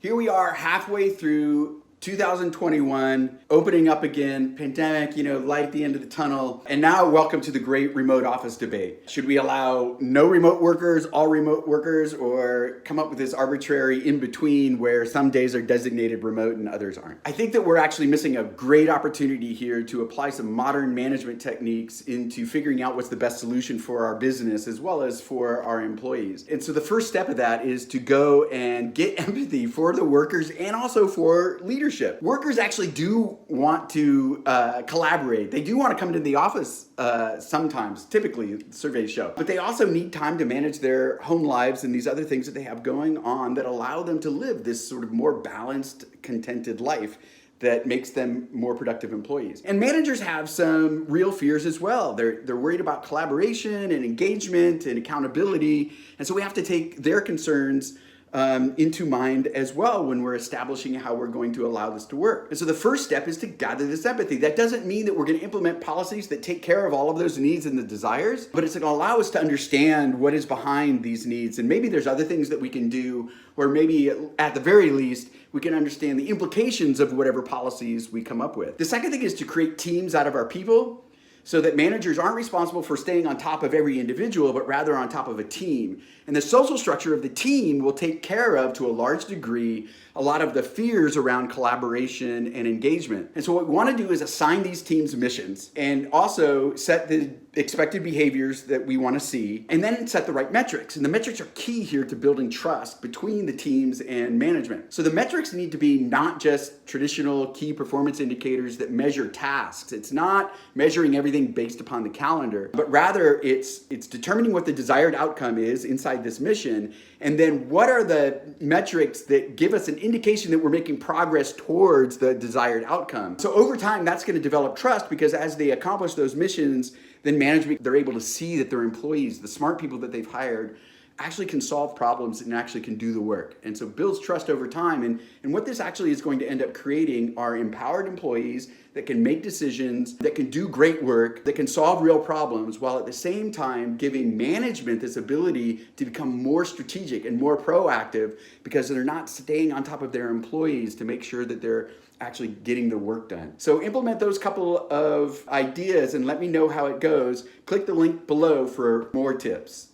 Here we are halfway through 2021, opening up again, pandemic, light at the end of the tunnel. And now welcome to the great remote office debate. Should we allow no remote workers, all remote workers, or come up with this arbitrary in between where some days are designated remote and others aren't? I think that we're actually missing a great opportunity here to apply some modern management techniques into figuring out what's the best solution for our business as well as for our employees. And so the first step of that is to go and get empathy for the workers and also for leadership. Workers actually do want to collaborate. They do want to come into the office sometimes, typically surveys show. But they also need time to manage their home lives and these other things that they have going on that allow them to live this sort of more balanced, contented life that makes them more productive employees. And managers have some real fears as well. They're worried about collaboration and engagement and accountability. And so we have to take their concerns into mind as well when we're establishing how we're going to allow this to work. And so the first step is to gather this empathy. That doesn't mean that we're going to implement policies that take care of all of those needs and the desires, but it's going to allow us to understand what is behind these needs. And maybe there's other things that we can do, or maybe at the very least, we can understand the implications of whatever policies we come up with. The second thing is to create teams out of our people, so that managers aren't responsible for staying on top of every individual, but rather on top of a team. And the social structure of the team will take care of, to a large degree, a lot of the fears around collaboration and engagement. And so what we want to do is assign these teams missions and also set the expected behaviors that we want to see, and then set the right metrics. And the metrics are key here to building trust between the teams and management. So the metrics need to be not just traditional key performance indicators that measure tasks. It's not measuring everything based upon the calendar, but rather it's determining what the desired outcome is inside this mission, and then what are the metrics that give us an indication that we're making progress towards the desired outcome. So over time, that's going to develop trust, because as they accomplish those missions, then management, they're able to see that their employees, the smart people that they've hired, actually can solve problems and actually can do the work. And so builds trust over time. And what this actually is going to end up creating are empowered employees that can make decisions, that can do great work, that can solve real problems, while at the same time giving management this ability to become more strategic and more proactive, because they're not staying on top of their employees to make sure that they're actually getting the work done. So implement those couple of ideas and let me know how it goes. Click the link below for more tips.